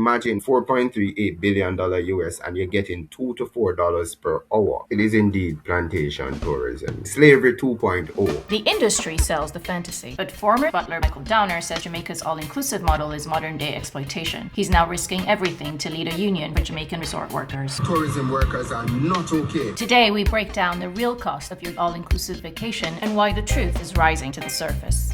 imagine $4.38 billion US and you're getting $2 to $4 per hour. It is indeed plantation tourism. Slavery 2.0. The industry sells the fantasy, but former butler Michael Downer says Jamaica's all-inclusive model is modern-day exploitation. He's now risking everything to lead a union for Jamaican resort workers. Tourism workers are not okay. Today, we break down the real cost of your all-inclusive vacation and why the truth is rising to the surface.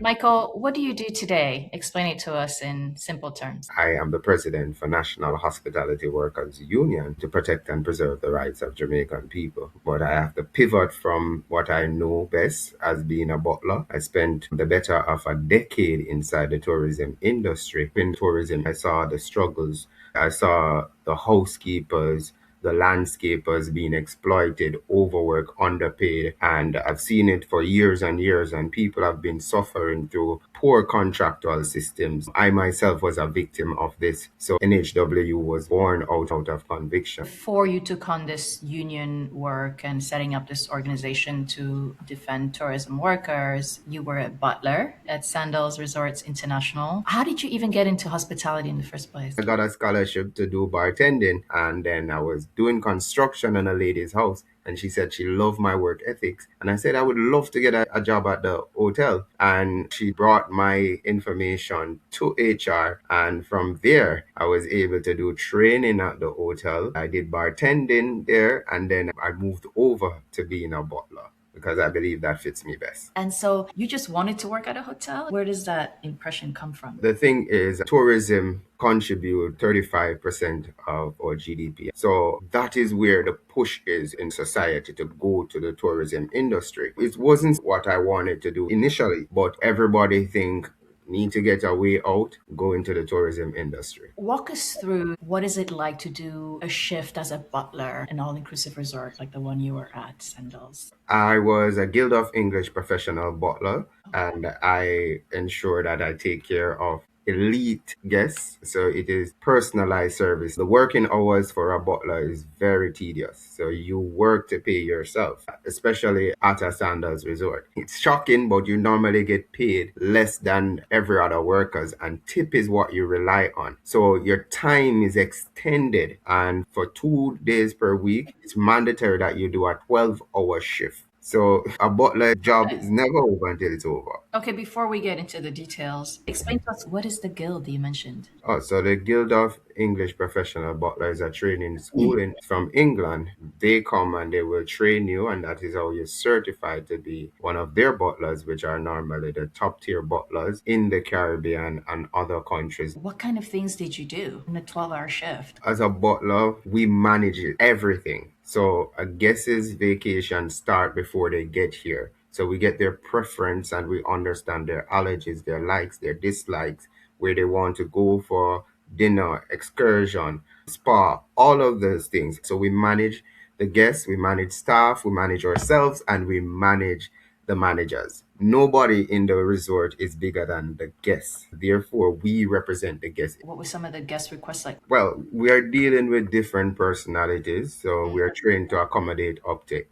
Michael, what do you do today? Explain it to us in simple terms. I am the president for National Hospitality Workers Union to protect and preserve the rights of Jamaican people. But I have to pivot from what I know best as being a butler. I spent the better of a decade inside the tourism industry. In tourism, I saw the struggles. I saw the housekeepers, the landscapers being exploited, overworked, underpaid, and I've seen it for years and years, and people have been suffering through poor contractual systems. I myself was a victim of this. So NHWU was born out of conviction. Before you took on this union work and setting up this organization to defend tourism workers, you were a butler at Sandals Resorts International. How did you even get into hospitality in the first place? I got a scholarship to do bartending, and then I was doing construction in a lady's house, and she said she loved my work ethics, and I said I would love to get a job at the hotel, and she brought my information to HR, and from there I was able to do training at the hotel. I did bartending there, and then I moved over to being a butler because I believe that fits me best. And so you just wanted to work at a hotel? Where does that impression come from? The thing is, tourism contribute 35% of our GDP. So that is where the push is in society to go to the tourism industry. It wasn't what I wanted to do initially, but everybody think need to get a way out, go into the tourism industry. Walk us through what is it like to do a shift as a butler, an all-inclusive resort like the one you were at, Sandals? I was a Guild of English professional butler, and I ensure that I take care of elite guests. So it is personalized service. The working hours for a butler is very tedious. So you work to pay yourself, especially at a Sandals resort. It's shocking, but you normally get paid less than every other workers, and tip is what you rely on. So your time is extended, and for 2 days per week, it's mandatory that you do a 12-hour shift. So a butler job is never over until it's over. Okay, before we get into the details, explain to us what is the guild that you mentioned? Oh, so the Guild of English Professional Butlers are training school from England. They come and they will train you, and that is how you're certified to be one of their butlers, which are normally the top tier butlers in the Caribbean and other countries. What kind of things did you do in a 12-hour shift? As a butler, we manage everything. So a guest's vacation start before they get here. So we get their preference and we understand their allergies, their likes, their dislikes, where they want to go for dinner, excursion, spa, all of those things. So we manage the guests, we manage staff, we manage ourselves, and we manage the managers. Nobody in the resort is bigger than the guests. Therefore, we represent the guests. What were some of the guest requests like? Well, we are dealing with different personalities, so we are trained to accommodate up to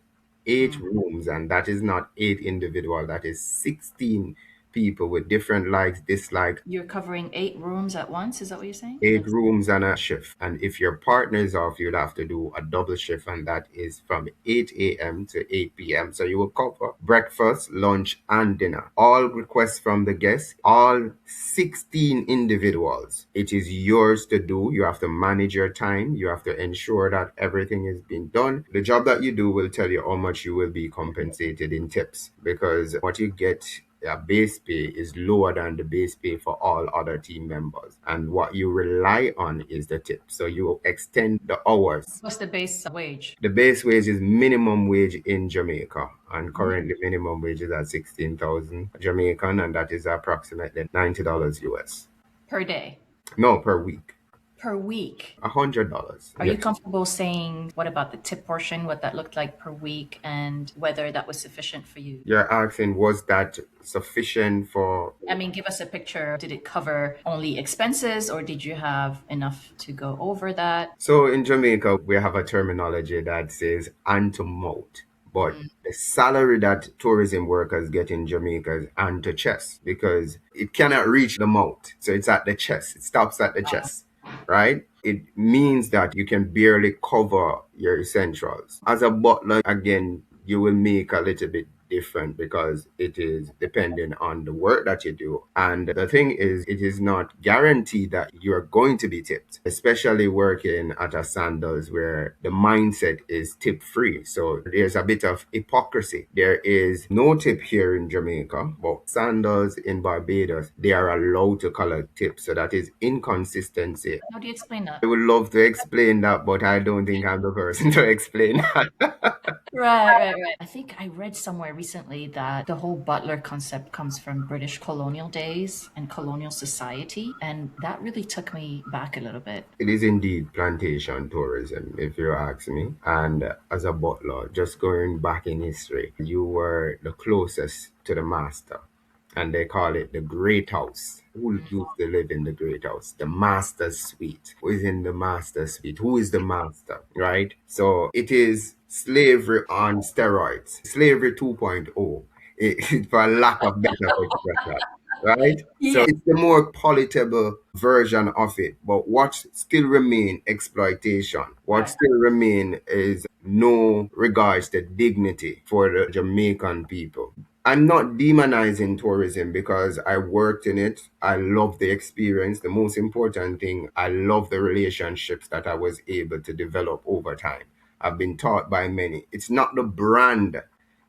8 rooms, and that is not 8 individual, that is 16 people with different likes, dislikes. You're covering 8 rooms at once, is that what you're saying? 8 rooms and a shift. And if your partner is off, you'll have to do a double shift, and that is from 8 a.m. to 8 p.m. So you will cover breakfast, lunch, and dinner. All requests from the guests, all 16 individuals. It is yours to do. You have to manage your time. You have to ensure that everything is being done. The job that you do will tell you how much you will be compensated in tips, because what you get base pay is lower than the base pay for all other team members, and what you rely on is the tip. So you extend the hours. What's the base wage? The base wage is minimum wage in Jamaica, and currently minimum wage is at 16,000 Jamaican, and that is approximately $90 US. Per day? No, per week. Per week? $100. Are you comfortable saying what about the tip portion, what that looked like per week, and whether that was sufficient for you? You're asking, was that sufficient for... I mean, give us a picture. Did it cover only expenses, or did you have enough to go over that? So in Jamaica, we have a terminology that says hand to mouth. But the salary that tourism workers get in Jamaica is hand to chest because it cannot reach the mouth. So it's at the chest. It stops at the chest, right? It means that you can barely cover your essentials. As a butler, again, you will make a little bit different because it is depending on the work that you do. And the thing is, it is not guaranteed that you're going to be tipped, especially working at a Sandals where the mindset is tip free. So there's a bit of hypocrisy. There is no tip here in Jamaica, but Sandals in Barbados, they are allowed to collect tips. So that is inconsistency. How do you explain I that? would love to explain that, but I don't think I'm the person to explain that. Right. I think I read somewhere recently that the whole butler concept comes from British colonial days and colonial society. And that really took me back a little bit. It is indeed plantation tourism, if you ask me. And as a butler, just going back in history, you were the closest to the master. And they call it the Great House. Who used to live in the Great House? The Master's Suite. Who is in the Master's Suite? Who is the master, right? So it is slavery on steroids, slavery 2.0, for lack of better expression, right? So Yeah. it's the more palatable version of it. But what still remain exploitation. What Right. still remain is no regards to dignity for the Jamaican people. I'm not demonizing tourism because I worked in it. I love the experience. The most important thing, I love the relationships that I was able to develop over time. I've been taught by many. It's not the brand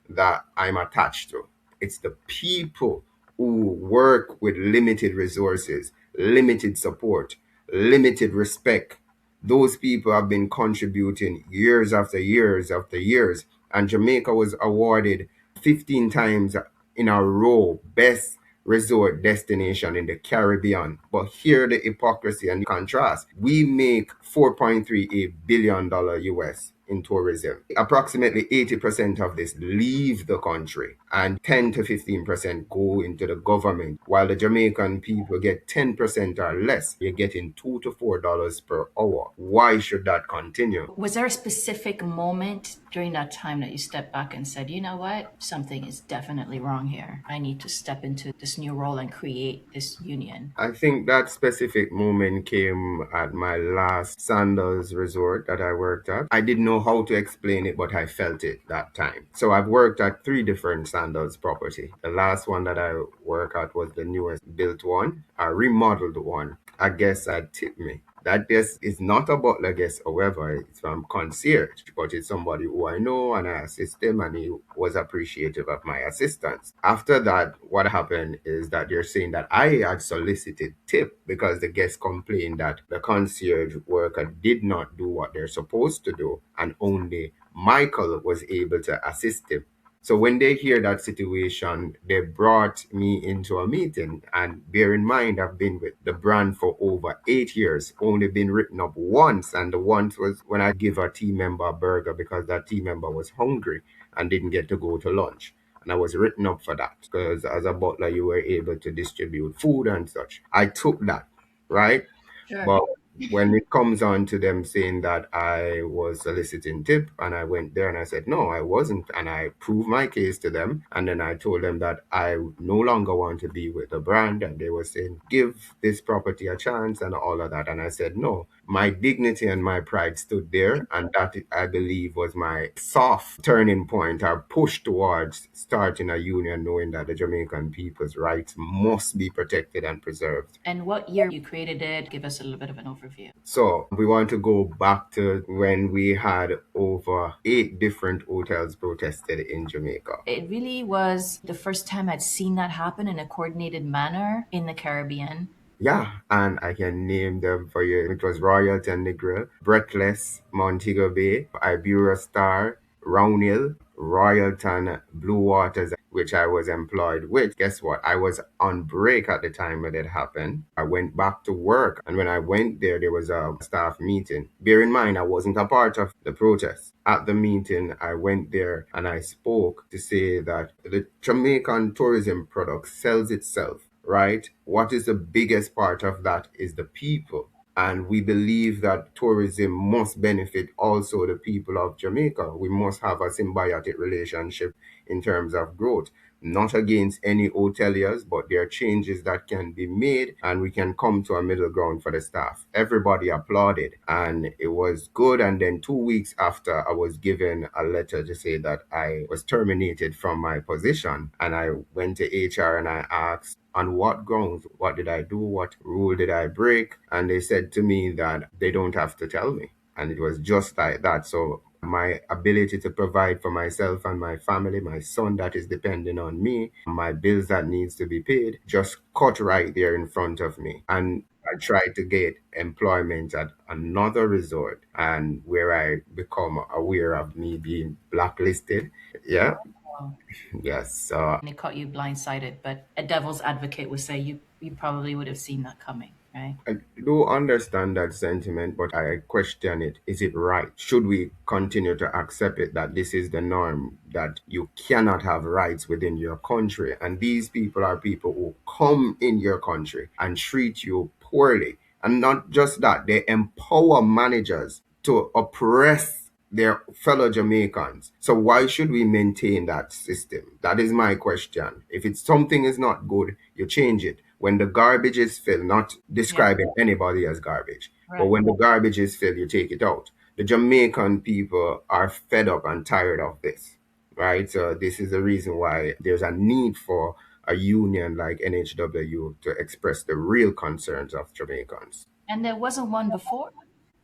that I'm attached to. It's the people who work with limited resources, limited support, limited respect. Those people have been contributing years after years after years. And Jamaica was awarded 15 times in a row best resort destination in the Caribbean. But here the hypocrisy and contrast. We make $4.38 billion US in tourism. Approximately 80% of this leave the country and 10 to 15% go into the government, while the Jamaican people get 10% or less. You're getting $2 to $4 per hour. Why should that continue? Was there a specific moment during that time that you stepped back and said, you know what, something is definitely wrong here? I need to step into this new role and create this union. I think that specific moment came at my last Sandals resort that I worked at. I didn't know how to explain it, but I felt it that time. So I've worked at three different Sandals property. The last one that I worked at was the newest built one, a remodeled one. A guest had tipped me. That guest is not a butler guest, however, it's from concierge, but it's somebody who I know and I assist him and he was appreciative of my assistance. After that, what happened is that they're saying that I had solicited tip because the guest complained that the concierge worker did not do what they're supposed to do and only Michael was able to assist him. So when they hear that situation, they brought me into a meeting. And bear in mind, I've been with the brand for over 8 years, only been written up once. And the once was when I give a team member a burger because that team member was hungry and didn't get to go to lunch. And I was written up for that because as a butler, you were able to distribute food and such. I took that, right? Sure. But when it comes on to them saying that I was soliciting tip and I went there and I said, no, I wasn't. And I proved my case to them. And then I told them that I no longer want to be with the brand. And they were saying, give this property a chance and all of that. And I said, no, my dignity and my pride stood there. And that, I believe, was my soft turning point or push towards starting a union, knowing that the Jamaican people's rights must be protected and preserved. And what year you created it? Give us a little bit of an overview. So we want to go back to when we had over 8 different hotels protested in Jamaica. It really was the first time I'd seen that happen in a coordinated manner in the Caribbean. Yeah, and I can name them for you. It was Royalty and Negril, Breathless, Montego Bay, Ibera Star, Roundhill, Royalton, Blue Waters, which I was employed with. Guess what? I was on break at the time when it happened. I went back to work, and when I went there was a staff meeting. Bear in mind, I wasn't a part of the protest. At the meeting, I went there and I spoke to say that the Jamaican tourism product sells itself, right? What is the biggest part of that is the people. And we believe that tourism must benefit also the people of Jamaica. We must have a symbiotic relationship in terms of growth. Not against any hoteliers, but there are changes that can be made and we can come to a middle ground for the staff. Everybody applauded and it was good. And then 2 weeks after, I was given a letter to say that I was terminated from my position. And I went to HR and I asked, on what grounds? What did I do? What rule did I break? And they said to me that they don't have to tell me. And it was just like that. So my ability to provide for myself and my family, my son that is depending on me, my bills that needs to be paid, just cut right there in front of me. And I tried to get employment at another resort and where I become aware of me being blacklisted. Yeah. Wow. Yes. So And it caught you blindsided, but a devil's advocate would say you probably would have seen that coming, right? I do understand that sentiment, but I question it. Is it right? Should we continue to accept it that this is the norm, that you cannot have rights within your country? And these people are people who come in your country and treat you poorly. And not just that, they empower managers to oppress their fellow Jamaicans. So why should we maintain that system? That is my question. If it's something is not good, you change it. When the garbage is filled, not Yeah, describing anybody as garbage, but right. when the garbage is filled, you take it out. The Jamaican people are fed up and tired of this, right? So this is the reason why there's a need for a union like NHWU to express the real concerns of Jamaicans. And there wasn't one before.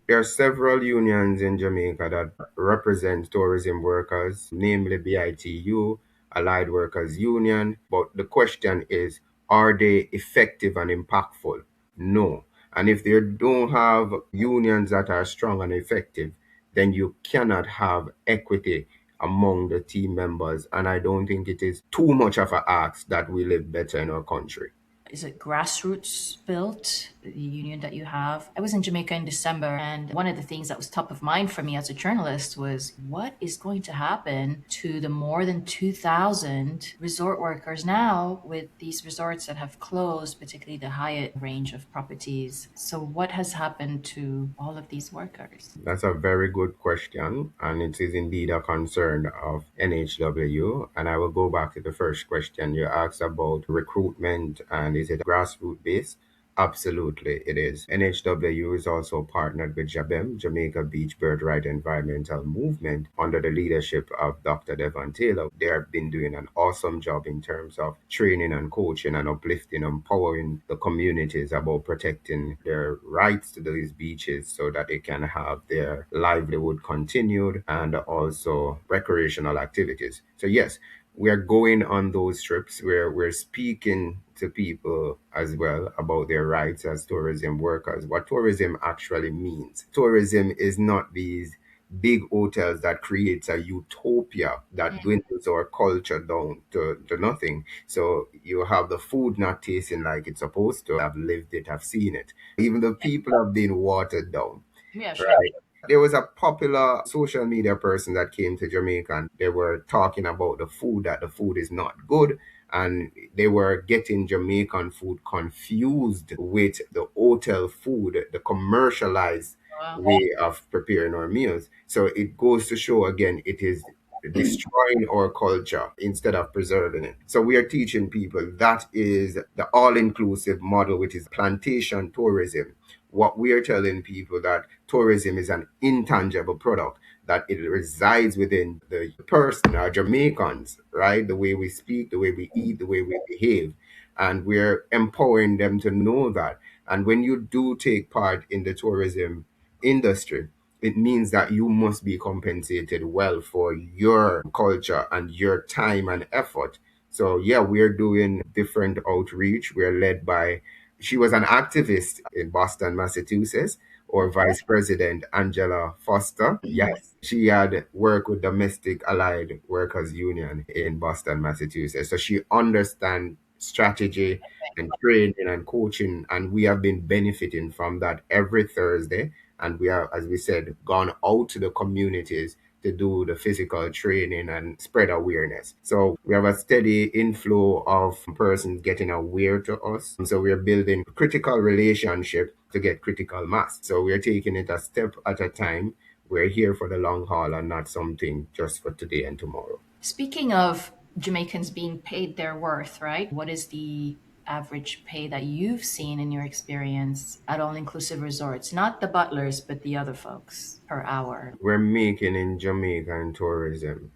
There are several unions in Jamaica that represent tourism workers, namely BITU, Allied Workers Union. But the question is, are they effective and impactful? No. And if they don't have unions that are strong and effective, then you cannot have equity among the team members. And I don't think it is too much of a ask that we live better in our country. Is it grassroots built, the union that you have? I was in Jamaica in December, and one of the things that was top of mind for me as a journalist was what is going to happen to the more than 2,000 resort workers now with these resorts that have closed, particularly the Hyatt range of properties. So, what has happened to all of these workers? That's a very good question, and it is indeed a concern of NHWU. And I will go back to the first question you asked about recruitment and is it grassroots based? Absolutely, it is. NHWU is also partnered with JABEM, Jamaica Beach Bird Environmental Movement, under the leadership of Dr. Devon Taylor. They have been doing an awesome job in terms of training and coaching and uplifting, empowering the communities about protecting their rights to these beaches so that they can have their livelihood continued and also recreational activities. So, yes, we are going on those trips where we're speaking to people as well about their rights as tourism workers, what tourism actually means. Tourism is not these big hotels that creates a utopia that dwindles our culture down to nothing. So you have the food not tasting like it's supposed to. I've lived it, I've seen it. Even the people have been watered down. Yeah, sure. Right. There was a popular social media person that came to Jamaica and they were talking about the food, that the food is not good. And they were getting Jamaican food confused with the hotel food, the commercialized Wow. way of preparing our meals. So it goes to show again, it is destroying our culture instead of preserving it. So we are teaching people that is the all-inclusive model, which is plantation tourism. What we are telling people that tourism is an intangible product, that it resides within the person, our Jamaicans, right? The way we speak, the way we eat, the way we behave. And we're empowering them to know that. And when you do take part in the tourism industry, it means that you must be compensated well for your culture and your time and effort. So, yeah, we're doing different outreach. We're led by, she was an activist in Boston, Massachusetts, or Vice President Angela Foster. Yes, she had worked with Domestic Allied Workers Union in Boston, Massachusetts. So she understands strategy and training and coaching, and we have been benefiting from that every Thursday. And we are, as we said, gone out to the communities to do the physical training and spread awareness. So we have a steady inflow of persons getting aware to us. So we're building critical relationship to get critical mass. So we're taking it a step at a time. We're here for the long haul and not something just for today and tomorrow. Speaking of Jamaicans being paid their worth, right? What is the average pay that you've seen in your experience at all inclusive resorts? Not the butlers, but the other folks per hour. We're making in Jamaican tourism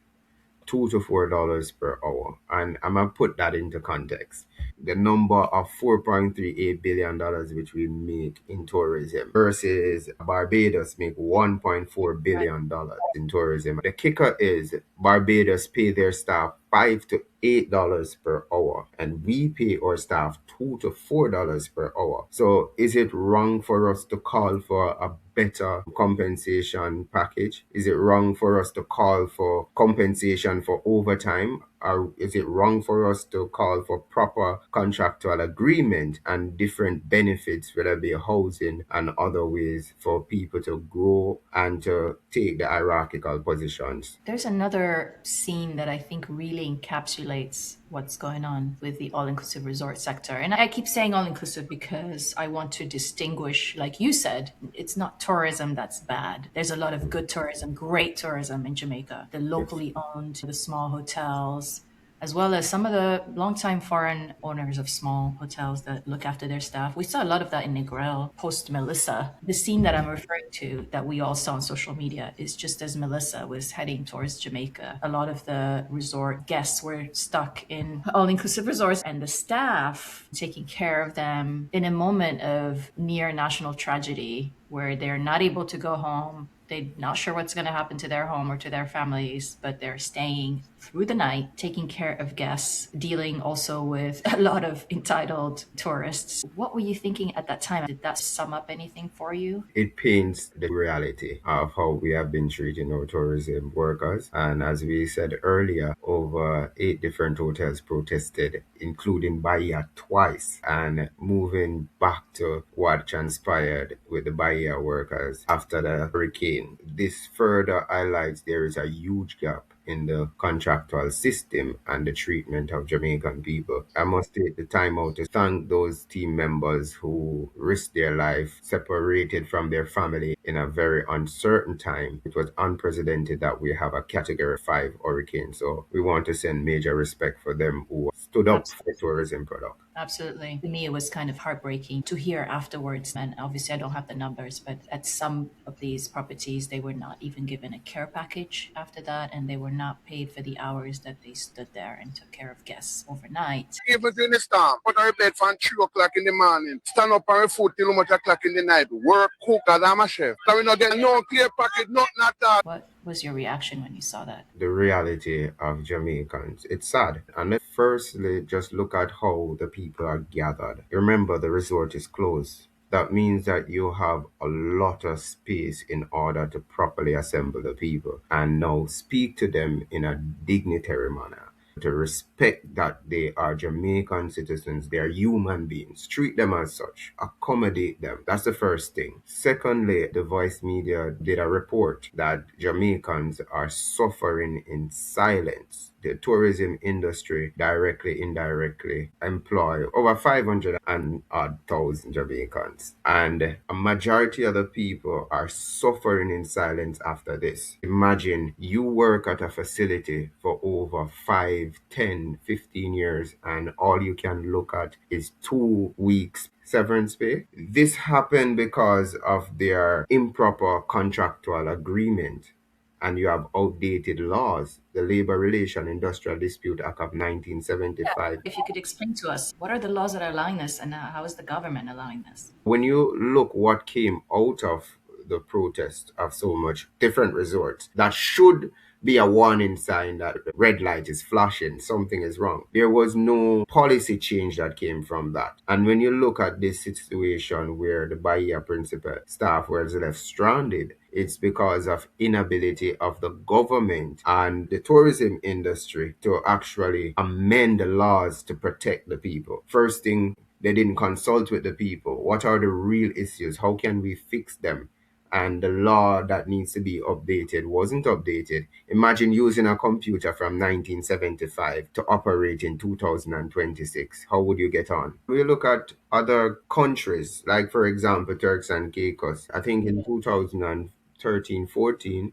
$2 to $4 per hour. And I'm going to put that into context. The number of $4.38 billion which we make in tourism versus Barbados make $1.4 billion in tourism. The kicker is Barbados pay their staff $5 to $8 per hour, and we pay our staff $2 to $4 per hour. So is it wrong for us to call for a better compensation package? Is it wrong for us to call for compensation for overtime? Or is it wrong for us to call for proper contractual agreement and different benefits, whether it be housing and other ways for people to grow and to take the hierarchical positions? There's another scene that I think really encapsulates what's going on with the all inclusive resort sector. And I keep saying all inclusive because I want to distinguish, like you said, it's not tourism that's bad. There's a lot of good tourism, great tourism in Jamaica. The Yes. locally owned, the small hotels, as well as some of the longtime foreign owners of small hotels that look after their staff. We saw a lot of that in Negril post Melissa. The scene that I'm referring to that we all saw on social media is just as Melissa was heading towards Jamaica. A lot of the resort guests were stuck in all inclusive resorts, and the staff taking care of them in a moment of near national tragedy where they're not able to go home. They're not sure what's going to happen to their home or to their families, but they're staying through the night, taking care of guests, dealing also with a lot of entitled tourists. What were you thinking at that time? Did that sum up anything for you? It paints the reality of how we have been treating our tourism workers. And as we said earlier, over 8 different hotels protested, including Bahia twice, and moving back to what transpired with the Bahia workers after the hurricane. This further highlights there is a huge gap in the contractual system and the treatment of Jamaican people. I must take the time out to thank those team members who risked their life separated from their family in a very uncertain time. It was unprecedented that we have a category 5 hurricane. So we want to send major respect for them who stood up for tourism product. Absolutely. To me, it was kind of heartbreaking to hear afterwards. And obviously, I don't have the numbers, but at some of these properties, they were not even given a care package after that. And they were not paid for the hours that they stood there and took care of guests overnight. Even in the storm, put our bed from 3 o'clock in the morning, stand up on our foot till much o'clock in the night, work, cook, as I'm a chef. So we not get no clear package, nothing at all. What was your reaction when you saw that? The reality of Jamaicans. It's sad. And let's firstly just look at how the people are gathered. Remember, the resort is closed. That means that you have a lot of space in order to properly assemble the people and now speak to them in a dignitary manner. To respect that they are Jamaican citizens, they are human beings. Treat them as such. Accommodate them. That's the first thing. Secondly, the Voice Media did a report that Jamaicans are suffering in silence. The tourism industry, directly, indirectly, employ over 500 and odd thousand Jamaicans. And a majority of the people are suffering in silence after this. Imagine you work at a facility for over 5, 10, 15 years, and all you can look at is 2 weeks severance pay. This happened because of their improper contractual agreement, and you have outdated laws. The Labor Relation Industrial Dispute Act of 1975. If you could explain to us, what are the laws that are allowing this and how is the government allowing this? When you look what came out of the protest of so much different resorts, that should be a warning sign that the red light is flashing, something is wrong. There was no policy change that came from that. And when you look at this situation where the Bahia principal staff was left stranded, it's because of inability of the government and the tourism industry to actually amend the laws to protect the people. First thing, they didn't consult with the people. What are the real issues? How can we fix them? and the law that needs to be updated wasn't updated. Imagine using a computer from 1975 to operate in 2026. How would you get on? We look at other countries, like for example, Turks and Caicos. I think in 2013-14,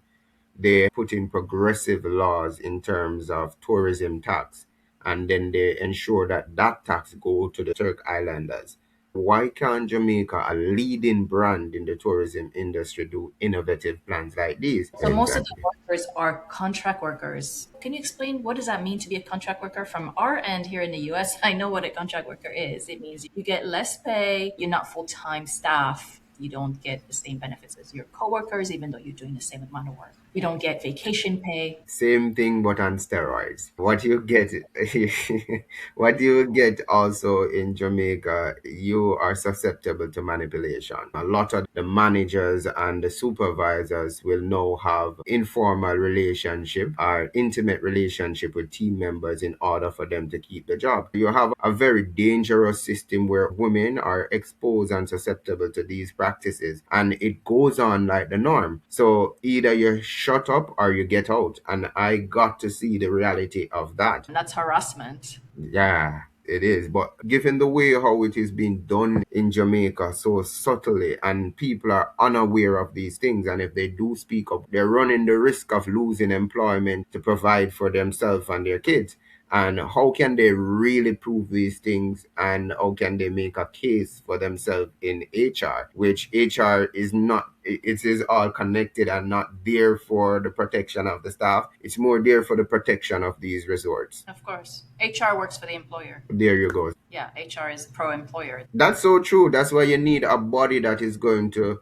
they put in progressive laws in terms of tourism tax, and then they ensure that that tax go to the Turk Islanders. Why can't Jamaica, a leading brand in the tourism industry, do innovative plans like these? So most of the Exactly. workers are contract workers. Can you explain what does that mean to be a contract worker from our end here in the US? I know what a contract worker is. It means you get less pay, you're not full-time staff, you don't get the same benefits as your coworkers, even though you're doing the same amount of work. You don't get vacation pay. Same thing, but on steroids. What you get, what you get also in Jamaica, you are susceptible to manipulation. A lot of the managers and the supervisors will now have informal relationship or intimate relationship with team members in order for them to keep the job. You have a very dangerous system where women are exposed and susceptible to these practices, and it goes on like the norm. So either you shut up or you get out. And I got to see the reality of that. And that's harassment. Yeah, it is. But given the way how it is being done in Jamaica so subtly, and people are unaware of these things, and if they do speak up, they're running the risk of losing employment to provide for themselves and their kids. And how can they really prove these things, and how can they make a case for themselves in HR, which HR is not, it is all connected and not there for the protection of the staff. It's more there for the protection of these resorts. Of course. HR works for the employer. There you go. Yeah, HR is pro-employer. That's so true. That's why you need a body that is going to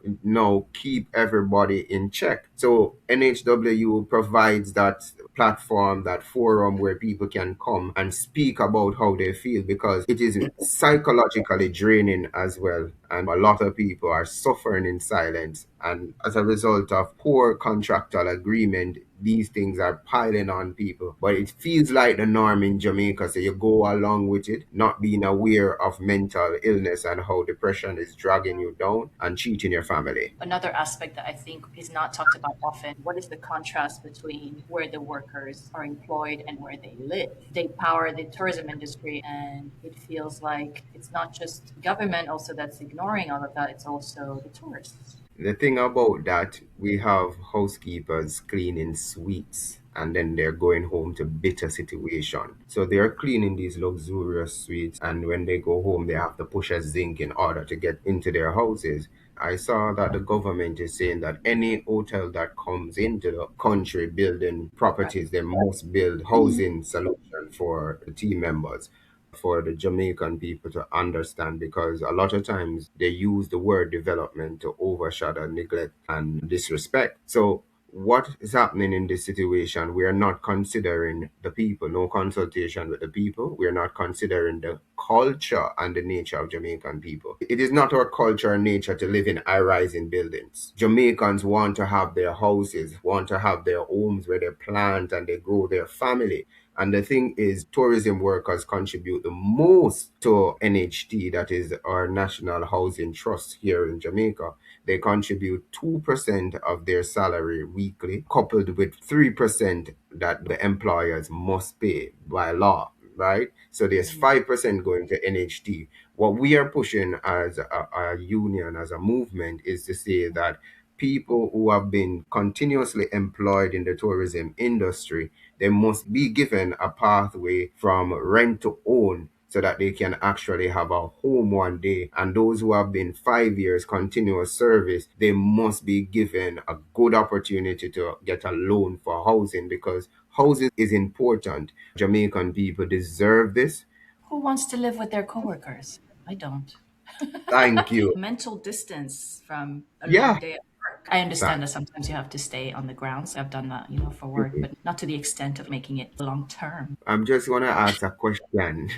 keep everybody in check. So NHWU provides that platform, that forum where people can come and speak about how they feel, because it is psychologically draining as well. And a lot of people are suffering in silence. And as a result of poor contractual agreement, these things are piling on people. But it feels like the norm in Jamaica. So you go along with it, not being aware of mental illness and how depression is dragging you down and cheating your family. Another aspect that I think is not talked about often, what is the contrast between where the workers are employed and where they live? They power the tourism industry, and it feels like it's not just government also that's ignoring all of that, it's also the tourists. The thing about that, we have housekeepers cleaning suites, and then they're going home to bitter situation. So they're cleaning these luxurious suites, and when they go home, they have to push a zinc in order to get into their houses. I saw that the government is saying that any hotel that comes into the country building properties, they must build housing solution for the team members, for the Jamaican people to understand, because a lot of times they use the word development to overshadow neglect and disrespect. So what is happening in this situation? We are not considering the people, no consultation with the people. We are not considering the culture and the nature of Jamaican people. It is not our culture and nature to live in high-rising buildings. Jamaicans want to have their houses, want to have their homes where they plant and they grow their family. And the thing is, tourism workers contribute the most to NHT, that is our National Housing Trust here in Jamaica. They contribute 2% of their salary weekly, coupled with 3% that the employers must pay by law, right? So there's 5% going to NHT. What we are pushing as a union, as a movement, is to say that people who have been continuously employed in the tourism industry, they must be given a pathway from rent to own, so that they can actually have a home one day. And those who have been 5 years continuous service, they must be given a good opportunity to get a loan for housing, because housing is important. Jamaican people deserve this. Who wants to live with their coworkers? I don't. Thank you. Mental distance from a long Yeah. day at work. I understand that Fact. sometimes you have to stay on the grounds. I've done that, for work, but not to the extent of making it long term. I'm just gonna ask a question.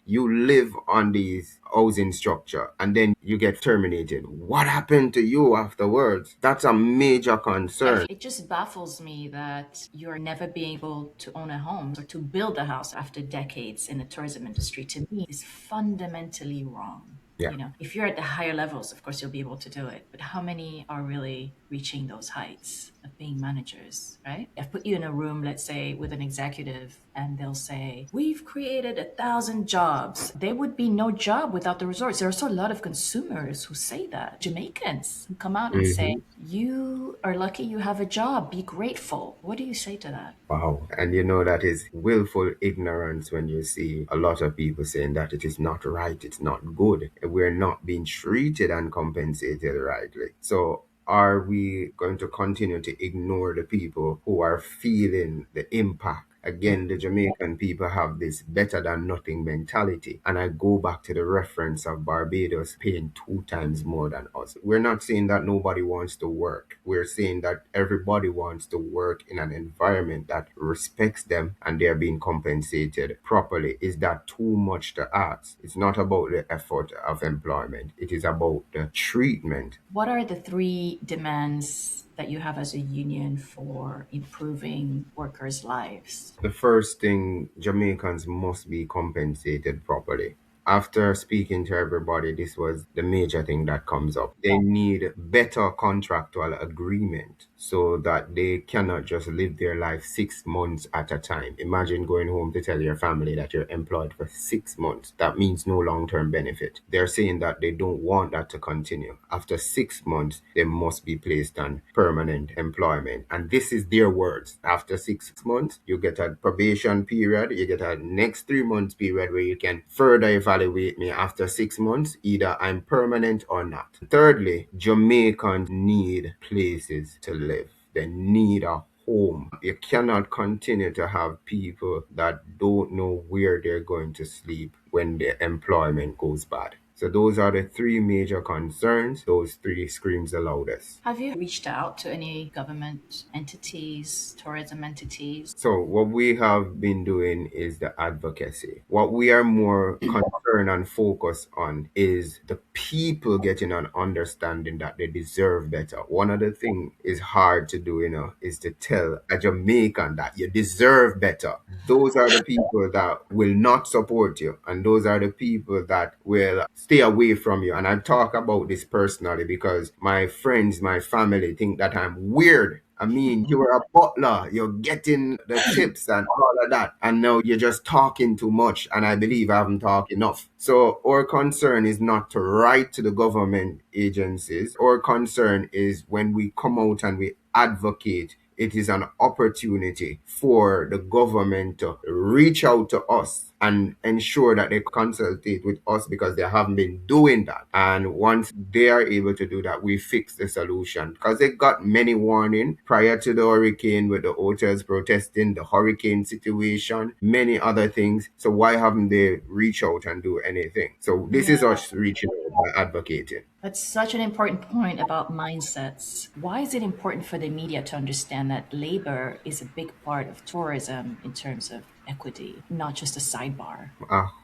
You live on these housing structure and then you get terminated. What happened to you afterwards? That's a major concern. It just baffles me that you're never being able to own a home or to build a house after decades in the tourism industry. To me, is fundamentally wrong. You know, if you're at the higher levels, of course, you'll be able to do it. But how many are really reaching those heights of being managers, right? I've put you in a room, let's say, with an executive, and they'll say, we've created 1,000 jobs. There would be no job without the resorts. There are also a lot of consumers who say that. Jamaicans who come out and say, you are lucky you have a job. Be grateful. What do you say to that? Wow. And that is willful ignorance when you see a lot of people saying that it is not right, it's not good. We're not being treated and compensated rightly. So are we going to continue to ignore the people who are feeling the impact? Again, the Jamaican people have this better than nothing mentality. And I go back to the reference of Barbados paying 2 times more than us. We're not saying that nobody wants to work. We're saying that everybody wants to work in an environment that respects them and they're being compensated properly. Is that too much to ask? It's not about the effort of employment. It is about the treatment. What are the 3 demands that you have as a union for improving workers' lives? The first thing, Jamaicans must be compensated properly. After speaking to everybody, this was the major thing that comes up. They need better contractual agreement so that they cannot just live their life 6 months at a time. Imagine going home to tell your family that you're employed for 6 months. That means no long-term benefit. They're saying that they don't want that to continue. After 6 months, they must be placed on permanent employment. And this is their words. After 6 months, you get a probation period. You get a next 3 months period where you can further evaluate me after 6 months. Either I'm permanent or not. Thirdly, Jamaicans need places to live. They need a home. You cannot continue to have people that don't know where they're going to sleep when their employment goes bad. So those are the 3 major concerns. Those 3 screams the loudest. Have you reached out to any government entities, tourism entities? So what we have been doing is the advocacy. What we are more concerned and focused on is the people getting an understanding that they deserve better. One of the things is hard to do, is to tell a Jamaican that you deserve better. Those are the people that will not support you, and those are the people that will stay away from you. And I talk about this personally because my friends, my family think that I'm weird. I mean, you were a butler, you're getting the tips and all of that, and now you're just talking too much, and I believe I haven't talked enough. So our concern is not to write to the government agencies. Our concern is when we come out and we advocate, it is an opportunity for the government to reach out to us and ensure that they consultate with us because they haven't been doing that. And once they are able to do that, we fix the solution. Because they got many warning prior to the hurricane with the hotels protesting, the hurricane situation, many other things. So why haven't they reached out and do anything? So this is us reaching out by advocating. That's such an important point about mindsets. Why is it important for the media to understand that labor is a big part of tourism in terms of equity, not just a sidebar?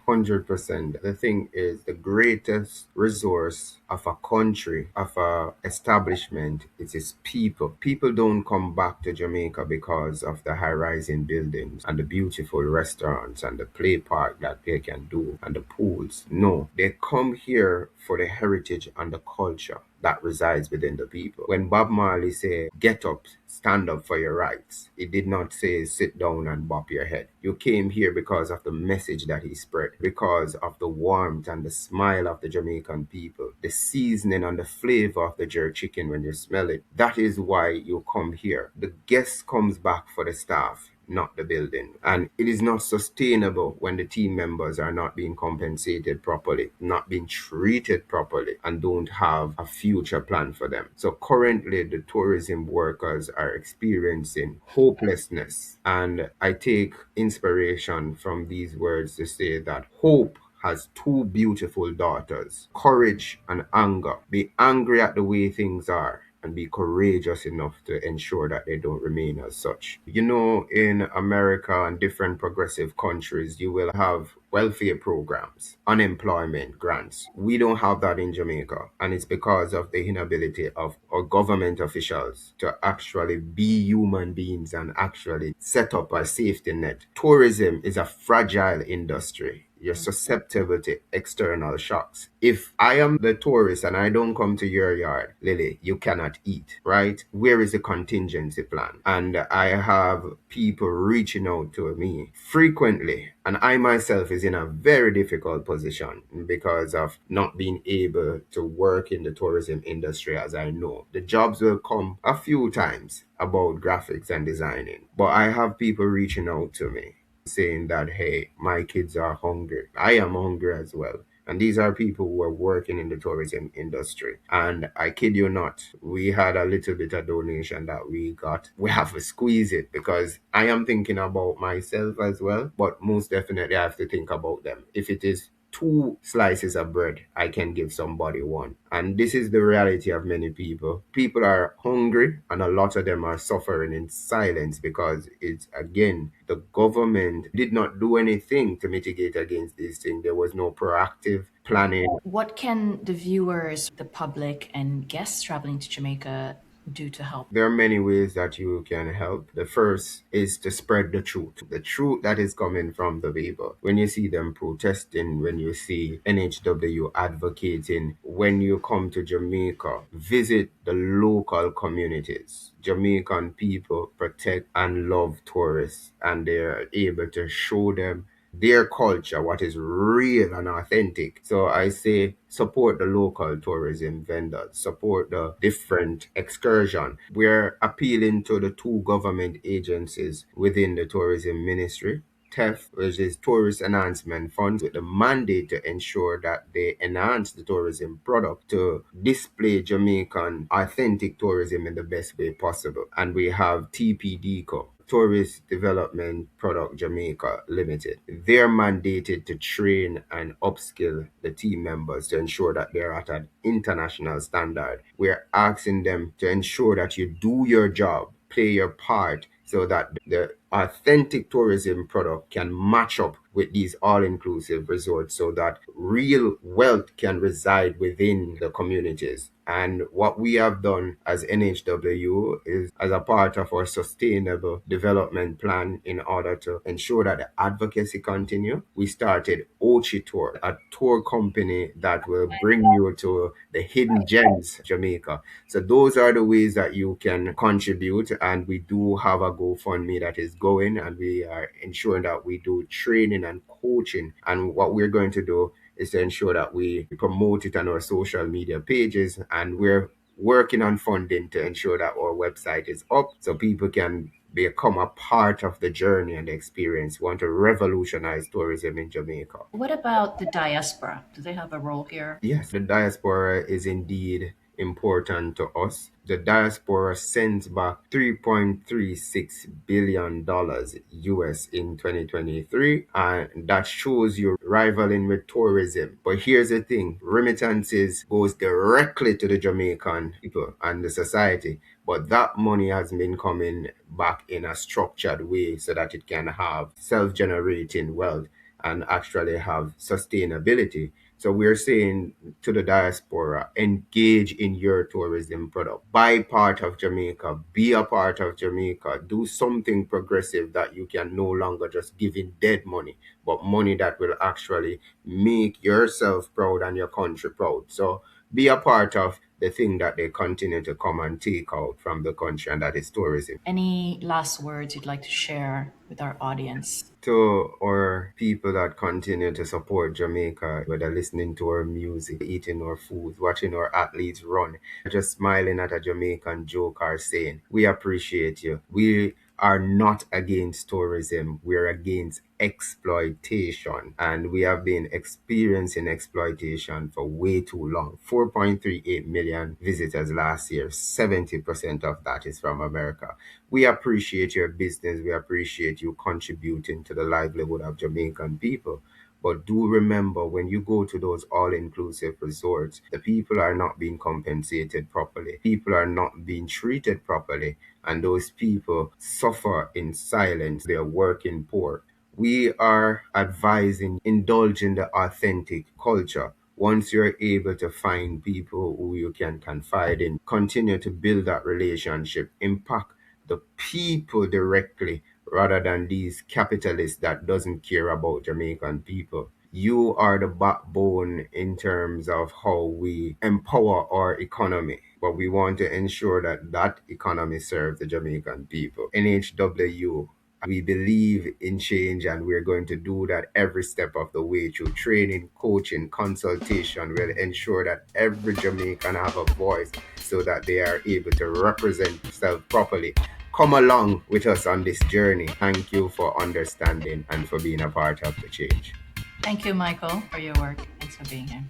100%. The thing is, the greatest resource of a country, of a establishment, is its people. People don't come back to Jamaica because of the high-rising buildings and the beautiful restaurants and the play park that they can do and the pools. No, they come here for the heritage and the culture that resides within the people. When Bob Marley said, get up, stand up for your rights, he did not say sit down and bop your head. You came here because of the message that he spread, because of the warmth and the smile of the Jamaican people, the seasoning and the flavor of the jerk chicken when you smell it. That is why you come here. The guest comes back for the staff, not the building. And it is not sustainable when the team members are not being compensated properly, not being treated properly, and don't have a future plan for them. So currently, the tourism workers are experiencing hopelessness. And I take inspiration from these words to say that hope has 2 beautiful daughters, courage and anger. Be angry at the way things are and be courageous enough to ensure that they don't remain as such. In America and different progressive countries, you will have welfare programs, unemployment grants. We don't have that in Jamaica, and it's because of the inability of our government officials to actually be human beings and actually set up a safety net. Tourism is a fragile industry. You're susceptible to external shocks. If I am the tourist and I don't come to your yard, Lily, you cannot eat, right? Where is the contingency plan? And I have people reaching out to me frequently, and I myself is in a very difficult position because of not being able to work in the tourism industry. As I know, the jobs will come a few times about graphics and designing, but I have people reaching out to me saying that, hey, my kids are hungry. I am hungry as well. And these are people who are working in the tourism industry. And I kid you not, we had a little bit of donation that we got. We have to squeeze it because I am thinking about myself as well. But most definitely, I have to think about them. If it is two slices of bread, I can give somebody one. And this is the reality of many people. People are hungry, and a lot of them are suffering in silence because it's, again, the government did not do anything to mitigate against these things. There was no proactive planning. What can the viewers, the public, and guests traveling to Jamaica do to help? There are many ways that you can help. The first is to spread the truth that is coming from the people. When you see them protesting, when you see NHWU advocating, when you come to Jamaica, visit the local communities. Jamaican people protect and love tourists, and they're able to show them their culture, what is real and authentic. So I say support the local tourism vendors, support the different excursion. We're appealing to the two government agencies within the tourism ministry. TEF, which is Tourist Enhancement Funds, with the mandate to ensure that they enhance the tourism product to display Jamaican authentic tourism in the best way possible. And we have TPDCO, Tourist Development Product Jamaica Limited. They're mandated to train and upskill the team members to ensure that they're at an international standard. We're asking them to ensure that you do your job, play your part, so that the authentic tourism product can match up with these all-inclusive resorts so that real wealth can reside within the communities. And what we have done as NHWU is, as a part of our sustainable development plan in order to ensure that the advocacy continue, we started Ochi Tour, a tour company that will bring you to the hidden gems of Jamaica. So those are the ways that you can contribute, and we do have a GoFundMe that is going, and we are ensuring that we do training and coaching. And what we're going to do is to ensure that we promote it on our social media pages, and we're working on funding to ensure that our website is up so people can become a part of the journey and the experience. We want to revolutionize tourism in Jamaica. What about the diaspora? Do they have a role here? Yes, the diaspora is indeed important to us. The diaspora sends back $3.36 billion US in 2023, and that shows you rivaling with tourism. But here's the thing, remittances goes directly to the Jamaican people and the society, but that money has been coming back in a structured way so that it can have self-generating wealth and actually have sustainability. So we're saying to the diaspora, engage in your tourism product. Buy part of Jamaica, be a part of Jamaica, do something progressive that you can no longer just give in dead money, but money that will actually make yourself proud and your country proud. So be a part of the thing that they continue to come and take out from the country, and that is tourism. Any last words you'd like to share with our audience? To our people that continue to support Jamaica, whether listening to our music, eating our food, watching our athletes run, just smiling at a Jamaican joke or saying, we appreciate you. We are not against tourism. We're against exploitation. And we have been experiencing exploitation for way too long. 4.38 million visitors last year. 70% of that is from America. We appreciate your business. We appreciate you contributing to the livelihood of Jamaican people. But do remember, when you go to those all-inclusive resorts, the people are not being compensated properly. People are not being treated properly. And those people suffer in silence. They are working poor. We are advising indulging the authentic culture. Once you're able to find people who you can confide in, continue to build that relationship, impact the people directly rather than these capitalists that doesn't care about Jamaican people. You are the backbone in terms of how we empower our economy. But we want to ensure that that economy serves the Jamaican people. NHWU, we believe in change, and we're going to do that every step of the way through training, coaching, consultation. We'll ensure that every Jamaican have a voice so that they are able to represent themselves properly. Come along with us on this journey. Thank you for understanding and for being a part of the change. Thank you, Michael, for your work. Thanks for being here.